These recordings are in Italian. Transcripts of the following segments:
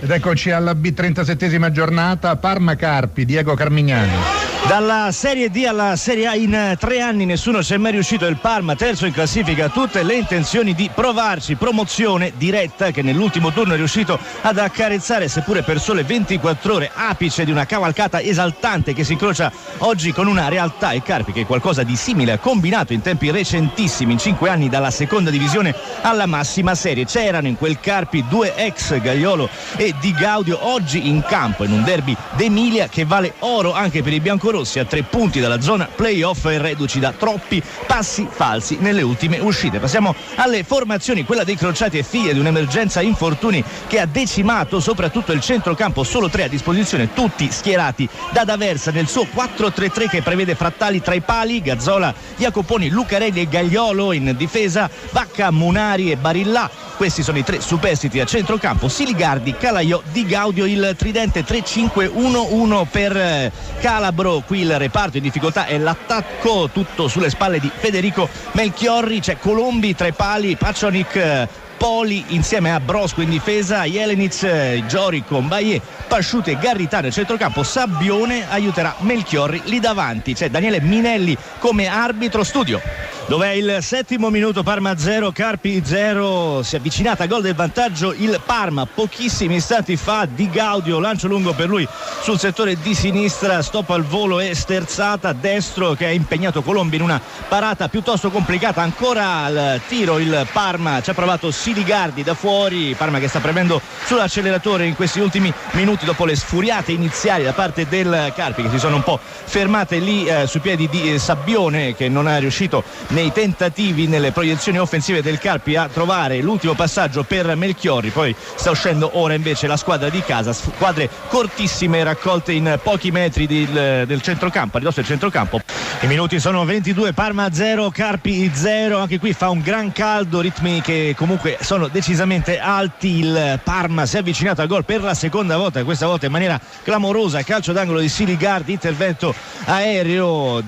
Ed eccoci alla B37esima giornata, Parma Carpi, Diego Carmignani. Dalla Serie D alla Serie A in 3 anni nessuno ci è mai riuscito. Il Parma, terzo in classifica, ha tutte le intenzioni di provarci. Promozione diretta che nell'ultimo turno è riuscito ad accarezzare, seppure per sole 24 ore, apice di una cavalcata esaltante che si incrocia oggi con una realtà. Il Carpi, che qualcosa di simile ha combinato in tempi recentissimi, in 5 anni dalla seconda divisione alla massima serie. C'erano in quel Carpi due ex, Gagliolo e Di Gaudio, oggi in campo in un derby d'Emilia che vale oro anche per i biancorossi, a 3 punti dalla zona playoff e reduci da troppi passi falsi nelle ultime uscite. Passiamo alle formazioni. Quella dei Crociati è figlia di un'emergenza infortuni che ha decimato soprattutto il centrocampo, solo 3 a disposizione, tutti schierati da D'Aversa nel suo 4-3-3 che prevede Frattali tra i pali, Gazzola, Jacoponi, Lucarelli e Gagliolo in difesa, Bacca, Munari e Barillà. Questi sono i 3 superstiti a centrocampo, Siligardi, Calaiò, Di Gaudio, il tridente 3-5-1-1 per Calabro. Qui il reparto in difficoltà è l'attacco, tutto sulle spalle di Federico Melchiorri. C'è Colombi tra i pali, Pacionic, Poli insieme a Brosco in difesa, Jelenic, Giorico, Mbaye, Pasciuti e Garritano nel centrocampo. Sabbione aiuterà Melchiorri lì davanti. C'è Daniele Minelli come arbitro. Studio dov'è il 7° minuto, Parma 0 Carpi 0. Si è avvicinata a gol del vantaggio il Parma pochissimi istanti fa. Di Gaudio, lancio lungo per lui sul settore di sinistra, stop al volo e sterzata destro che ha impegnato Colombi in una parata piuttosto complicata. Ancora al tiro il Parma, ci ha provato Siligardi da fuori. Parma che sta premendo sull'acceleratore in questi ultimi minuti dopo le sfuriate iniziali da parte del Carpi, che si sono un po' fermate lì sui piedi di Sabbione, che non è riuscito nei tentativi, nelle proiezioni offensive del Carpi, a trovare l'ultimo passaggio per Melchiorri. Poi sta uscendo ora invece la squadra di casa, squadre cortissime raccolte in pochi metri del centrocampo, a ridosso del centrocampo. I minuti sono 22, Parma 0 Carpi 0. Anche qui fa un gran caldo, ritmi che comunque sono decisamente alti. Il Parma si è avvicinato al gol per la seconda volta, questa volta in maniera clamorosa. Calcio d'angolo di Siligardi, intervento aereo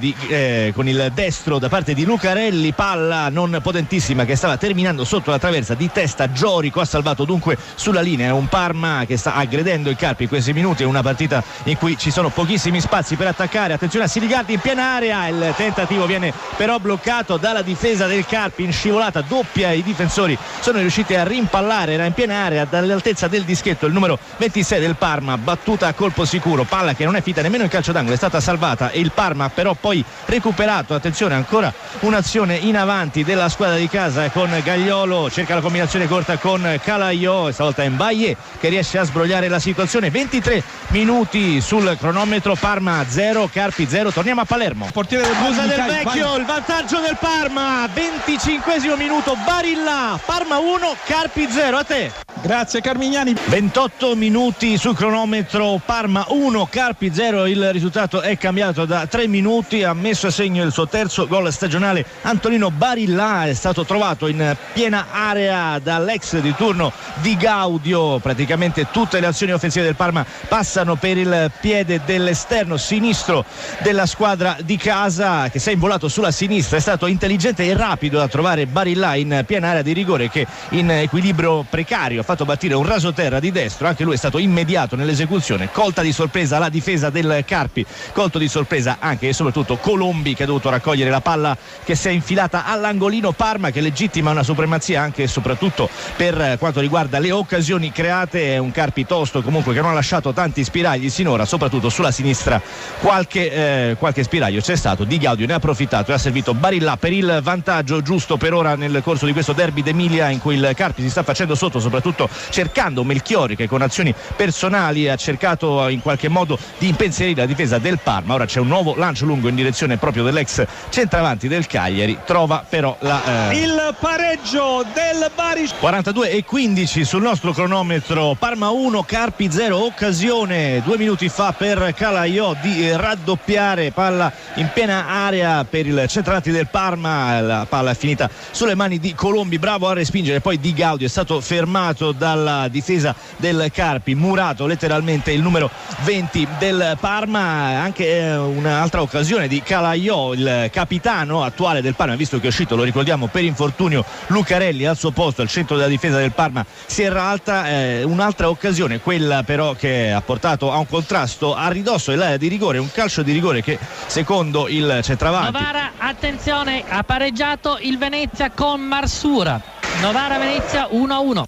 con il destro da parte di Lucarelli, palla non potentissima che stava terminando sotto la traversa di testa. Giorico ha salvato dunque sulla linea. Un Parma che sta aggredendo il Carpi in questi minuti, è una partita in cui ci sono pochissimi spazi per attaccare. Attenzione a Siligardi in piena area, il tentativo viene però bloccato dalla difesa del Carpi in scivolata doppia. I difensori sono riusciti a rimpallare, era in piena area dall'altezza del dischetto il numero 26 del Parma, battuta a colpo sicuro, palla che non è finita nemmeno in calcio d'angolo, è stata salvata e il Parma però poi recuperato. Attenzione, ancora un'azione in avanti della squadra di casa con Gagliolo, cerca la combinazione corta con Calaiò e stavolta è Mbaye che riesce a sbrogliare la situazione. 23 minuti sul cronometro, Parma 0 Carpi 0. Torniamo a Palermo, portiere del Vecchio, il vantaggio del Parma, 25° minuto, Barilla, Parma 1 Carpi 0. A te. Grazie Carmignani. 28 minuti sul cronometro, Parma 1 Carpi 0. Il risultato è cambiato da 3 minuti. Ha messo a segno il suo terzo gol stagionale Antonino Barilla, è stato trovato in piena area dall'ex di turno Di Gaudio. Praticamente tutte le azioni offensive del Parma passano per il piede dell'esterno sinistro della squadra di casa, che si è involato sulla sinistra. È stato intelligente e rapido a trovare Barilla in piena area di rigore, che in equilibrio precario ha fatto partire un rasoterra di destro. Anche lui è stato immediato nell'esecuzione. Colta di sorpresa la difesa del Carpi, colto di sorpresa anche e soprattutto Colombi, che ha dovuto raccogliere la palla che si è infilata all'angolino. Parma che legittima una supremazia anche e soprattutto per quanto riguarda le occasioni create. È un Carpi tosto comunque, che non ha lasciato tanti spiragli sinora, soprattutto sulla sinistra qualche spiraglio c'è stato. Di Gaudio ne ha approfittato e ha servito Barilla per il vantaggio giusto per ora nel corso di questo derby d'Emilia, in cui il Carpi si sta facendo sotto, soprattutto cercando Melchiorri, che con azioni personali ha cercato in qualche modo di impensierire la difesa del Parma. Ora c'è un nuovo lancio lungo in direzione proprio dell'ex centravanti del Cagliari, trova però il pareggio del Bari. 42:15 sul nostro cronometro, Parma 1 Carpi 0. Occasione 2 minuti fa per Calaiò di raddoppiare, palla in piena area per il centravanti del Parma, la palla è finita sulle mani di Colombi, bravo a respingere, poi Di Gaudio è stato fermato colpito dalla difesa del Carpi, murato letteralmente il numero 20 del Parma. Anche un'altra occasione di Calaiò, il capitano attuale del Parma, visto che è uscito, lo ricordiamo, per infortunio Lucarelli al suo posto al centro della difesa del Parma, Sierra Alta. Un'altra occasione, quella però che ha portato a un contrasto a ridosso dell'area di rigore, un calcio di rigore che secondo il centravanti Novara, attenzione, ha pareggiato il Venezia con Marsura. Novara Venezia 1-1.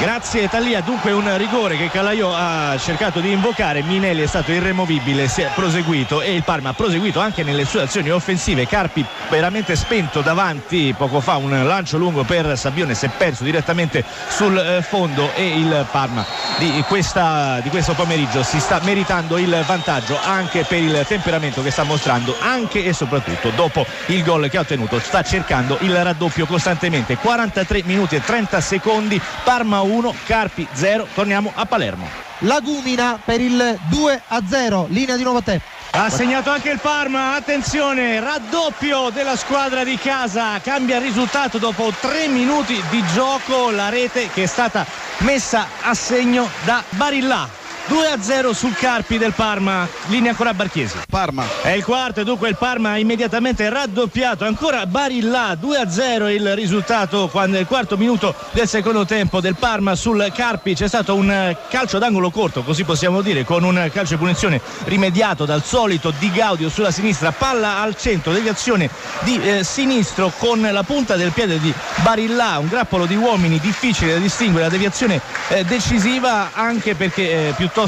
Grazie Tallia, dunque un rigore che Calaiò ha cercato di invocare, Minelli è stato irremovibile, si è proseguito e il Parma ha proseguito anche nelle sue azioni offensive. Carpi veramente spento davanti, poco fa un lancio lungo per Sabbione, si è perso direttamente sul fondo e il Parma di questo pomeriggio si sta meritando il vantaggio anche per il temperamento che sta mostrando, anche e soprattutto dopo il gol che ha ottenuto. Sta cercando il raddoppio costantemente. 43 minuti e 30 secondi, Parma 1, Carpi 0. Torniamo a Palermo. Lagumina per il 2-0, linea di nuovo a te. Ha segnato anche il Parma, attenzione, raddoppio della squadra di casa, cambia il risultato dopo 3 minuti di gioco, la rete che è stata messa a segno da Barillà. 2-0 sul Carpi del Parma, linea ancora a Barchiesi. Parma è il quarto e dunque il Parma ha immediatamente raddoppiato, ancora Barillà. 2-0 il risultato quando il quarto minuto del secondo tempo del Parma sul Carpi. C'è stato un calcio d'angolo corto, così possiamo dire, con un calcio di punizione rimediato dal solito Di Gaudio sulla sinistra, palla al centro, deviazione di sinistro con la punta del piede di Barillà, un grappolo di uomini difficile da distinguere, la deviazione decisiva anche perché piuttosto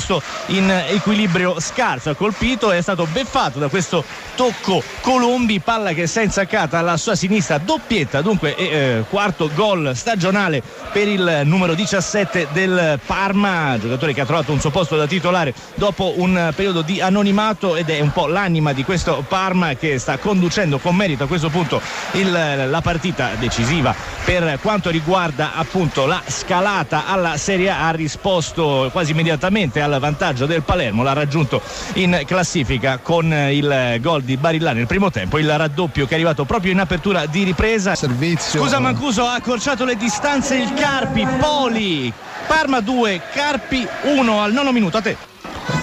in equilibrio scarso, ha colpito, è stato beffato da questo tocco Colombi, palla che si è insaccata alla sua sinistra, doppietta dunque, quarto gol stagionale per il numero 17 del Parma, giocatore che ha trovato un suo posto da titolare dopo un periodo di anonimato ed è un po' l'anima di questo Parma che sta conducendo con merito a questo punto la partita decisiva per quanto riguarda appunto la scalata alla Serie A. Ha risposto quasi immediatamente al vantaggio del Palermo, l'ha raggiunto in classifica con il gol di Barillà nel primo tempo, il raddoppio che è arrivato proprio in apertura di ripresa. Servizio. Scusa Mancuso, ha accorciato le distanze il Carpi. Poli, Parma 2, Carpi 1 al 9 minuto, a te.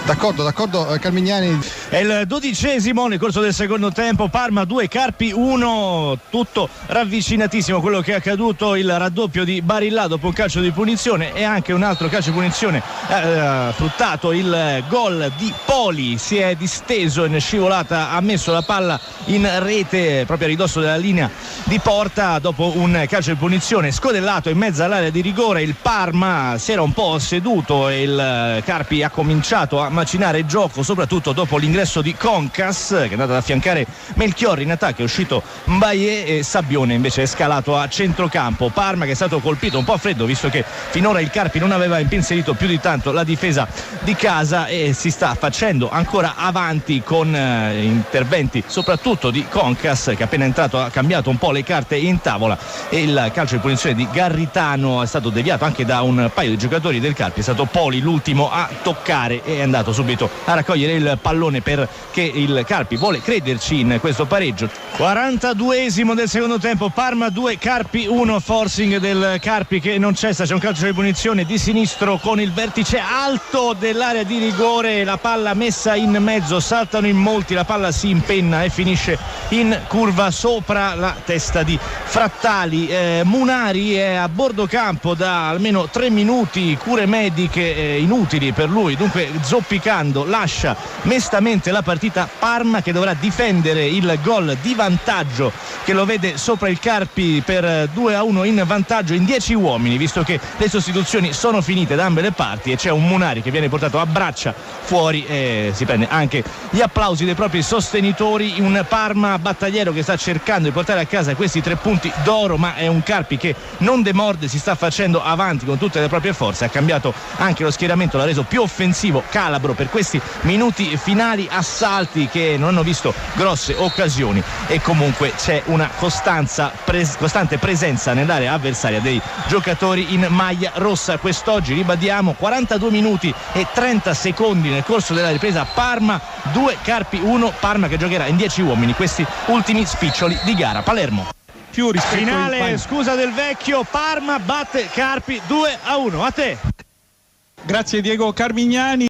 D'accordo Carmignani. È il 12° nel corso del secondo tempo, Parma 2, Carpi 1, tutto ravvicinatissimo quello che è accaduto, il raddoppio di Barillà dopo un calcio di punizione e anche un altro calcio di punizione fruttato il gol di Poli, si è disteso in scivolata, ha messo la palla in rete proprio a ridosso della linea di porta dopo un calcio di punizione scodellato in mezzo all'area di rigore. Il Parma si era un po' seduto e il Carpi ha cominciato a macinare il gioco, soprattutto dopo l'ingresso di Concas che è andato ad affiancare Melchiorri in attacco, è uscito Mbaye e Sabbione invece è scalato a centrocampo. Parma che è stato colpito un po' a freddo visto che finora il Carpi non aveva impensierito più di tanto la difesa di casa e si sta facendo ancora avanti con interventi soprattutto di Concas che appena entrato ha cambiato un po' le carte in tavola e il calcio di punizione di Garritano è stato deviato anche da un paio di giocatori del Carpi, è stato Poli l'ultimo a toccare e è andato subito a raccogliere il pallone perché il Carpi vuole crederci in questo pareggio. 42° del secondo tempo, Parma 2, Carpi 1, forcing del Carpi che non cessa, c'è un calcio di punizione di sinistro con il vertice alto dell'area di rigore, la palla messa in mezzo, saltano in molti, la palla si impenna e finisce in curva sopra la testa di Frattali. Munari è a bordo campo da almeno 3 minuti, cure mediche inutili per lui, dunque zoppicando lascia mestamente la partita. Parma che dovrà difendere il gol di vantaggio che lo vede sopra il Carpi per 2-1 in vantaggio in 10 uomini, visto che le sostituzioni sono finite da ambe le parti e c'è un Munari che viene portato a braccia fuori e si prende anche gli applausi dei propri sostenitori. Un Parma battagliero che sta cercando di portare a casa questi 3 punti d'oro, ma è un Carpi che non demorde, si sta facendo avanti con tutte le proprie forze, ha cambiato anche lo schieramento, l'ha reso più offensivo Calabro per questi minuti finali, assalti che non hanno visto grosse occasioni e comunque c'è una costante presenza nell'area avversaria dei giocatori in maglia rossa quest'oggi. Ribadiamo 42 minuti e 30 secondi nel corso della ripresa, Parma 2, Carpi 1, Parma che giocherà in 10 uomini questi ultimi spiccioli di gara. Palermo. più rispetto Finale, scusa del vecchio, Parma batte Carpi 2-1. A te. Grazie Diego Carmignani.